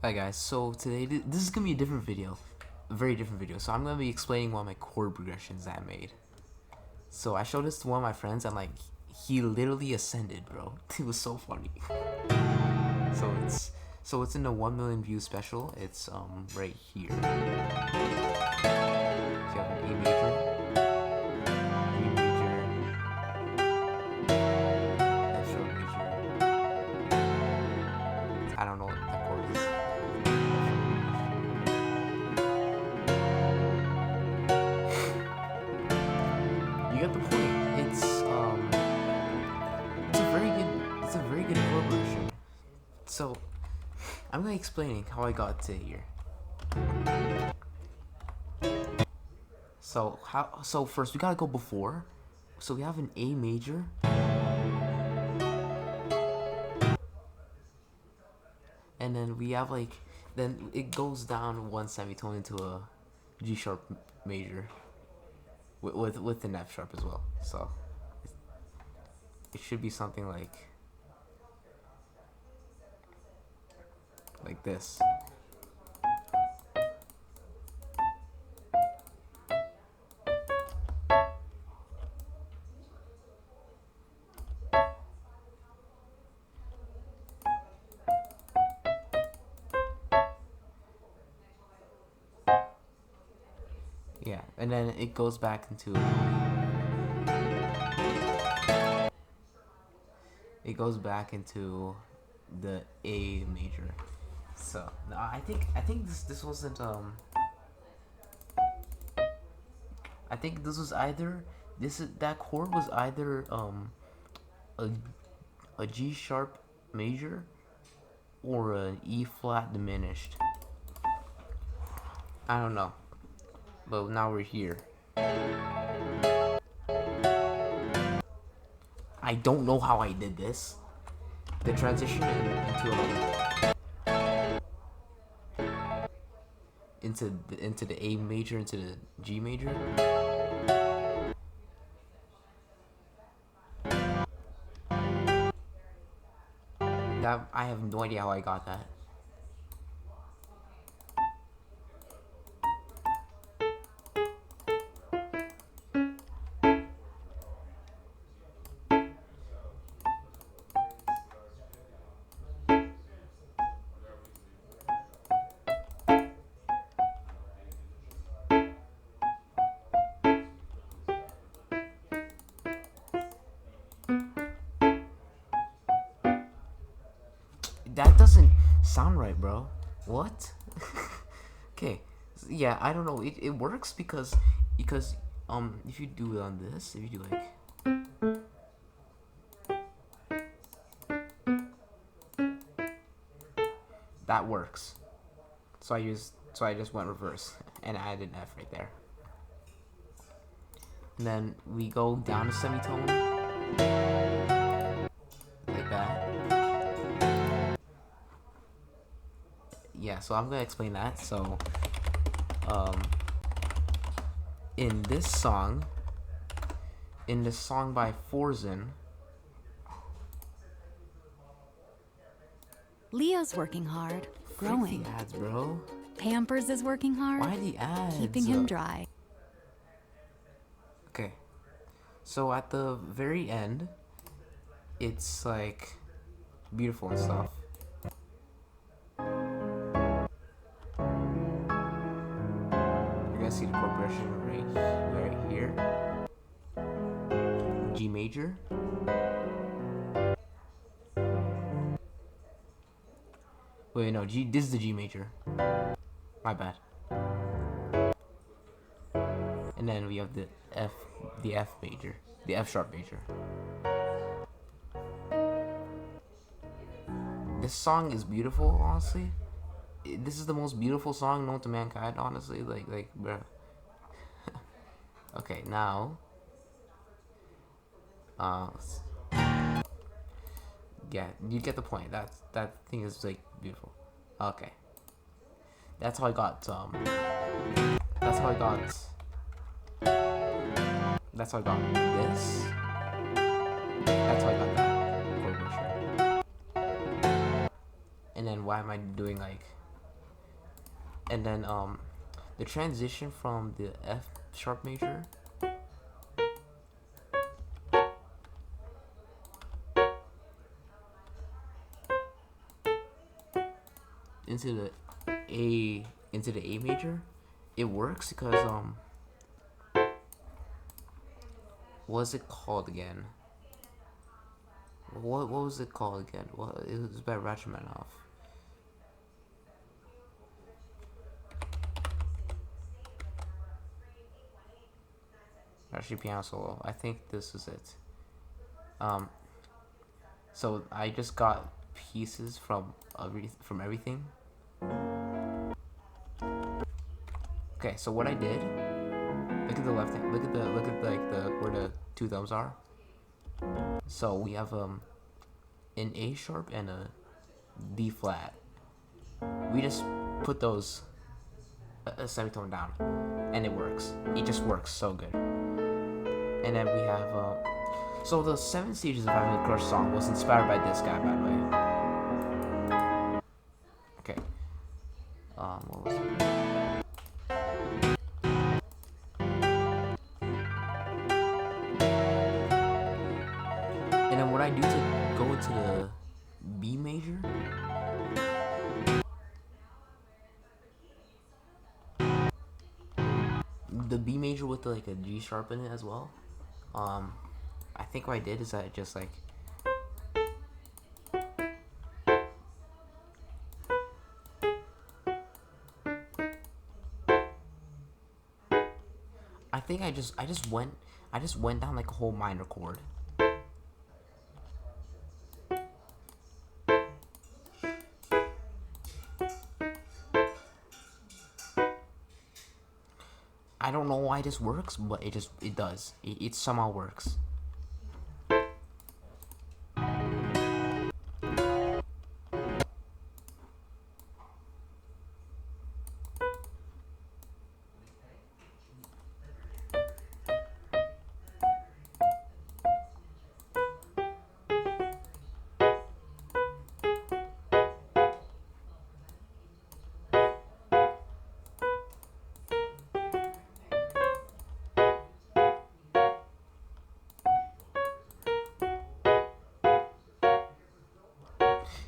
Hi guys, so today this is gonna be a different video, a very different video. So I'm gonna be explaining one of my chord progressions that I made. So I showed this to one of my friends and like he literally ascended, bro. It was so funny. So it's in the 1 million views special. It's right here. So you have an A major, B major, F sharp major. I don't know what the chord is. You get the point. It's a very good chord progression. So I'm gonna explaining how I got to here. So first we gotta go before. So we have an A major, and then we have then it goes down one semitone into a G sharp major with an F sharp as well. So it should be something like this. Yeah, and then it goes back into the A major. So no, I think this wasn't I think this was either that chord was either a a G sharp major or an E flat diminished. I don't know, but now we're here. I don't know how I did this. The transition into the A major into the G major. That I have no idea how I got that. That doesn't sound right, bro. What? Okay. Yeah, I don't know. It works because if you do it on this, if you do that works. So I just went reverse and added an F right there. And then we go down a semitone like that. Yeah, so I'm gonna explain that. So in this song by Forzen, Leo's working hard, growing. The ads, bro. Pampers is working hard, Why the ads? keeping him dry. Okay. So at the very end, it's like beautiful and stuff. You're gonna see the chord progression right here. G major. Wait, no, G. This is the G major. My bad. And then we have the F major, the F sharp major. This song is beautiful, honestly. This is the most beautiful song known to mankind, honestly. Bruh. Okay, now. Yeah, you get the point. That thing is like beautiful. Okay. That's how I got That's how I got That's how I got this. That's how I got that chord progression. And then why am I doing and then the transition from the F sharp major into the A major, it works because what's it called again? What was it called again? Well, it was by Rachmaninoff. Actually, piano solo. I think this is it. So I just got pieces from everything. Okay, so what I did, look at the left hand, look at like the where the two thumbs are. So we have an A sharp and a D flat. We just put those a semitone down, and it works. It just works so good. And then we have so the 7 Stages of Having a Crush song was inspired by this guy, by the way. Okay. What was it? And then what I do to go into the B major, the B major with like a G sharp in it as well. I think what I did is I just like I just went down like a whole minor chord. I don't know why this works, but it does. It somehow works.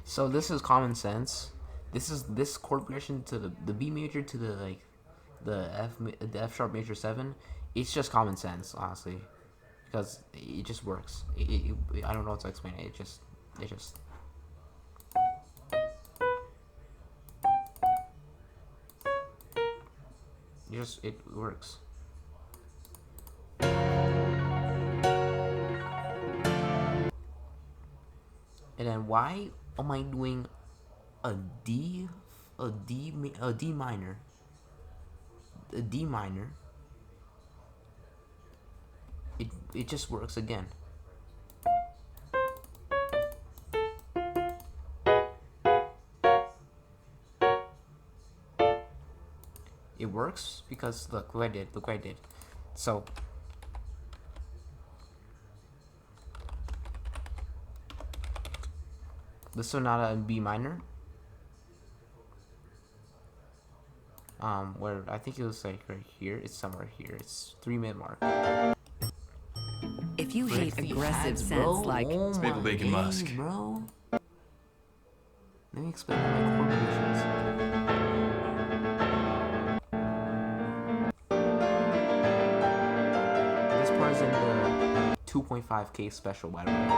So this is common sense. This chord progression to the B major to the like the F sharp major 7. It's just common sense, honestly, because it just works. I don't know how to explain it. It just it works. And then why am I doing a D minor? A D minor. It just works again. It works because look what I did. Look what I did. So the sonata in B minor, where I think it was like right here. It's somewhere here. It's 3-minute mark. If you hate aggressive scents like It's maple bacon musk. Bro. Let me explain my chord progressions. This part is in the 2.5K special, by the way.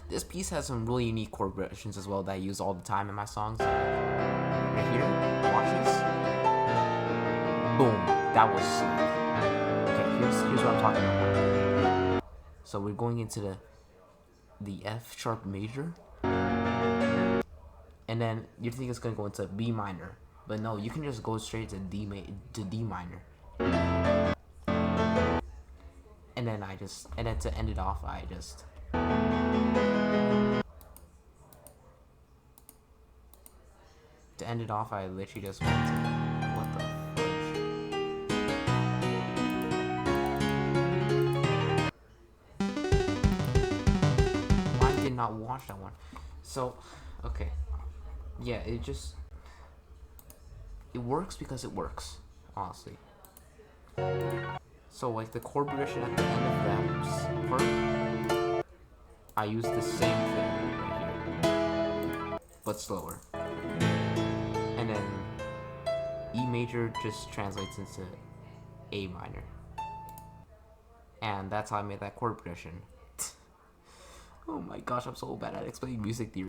This piece has some really unique chord progressions as well that I use all the time in my songs. Right here, watch this. Boom, that was sick. Okay, here's what I'm talking about. So we're going into the F sharp major, and then you think it's gonna go into B minor, but no, you can just go straight to D minor. And then to end it off, I literally just went to, what the fudge? not watch that one. So, okay, yeah, it works because it works, honestly. So like the chord progression at the end of that part, I use the same thing right here, but slower. And then E major just translates into A minor. And that's how I made that chord progression. Oh my gosh, I'm so bad at explaining music theory.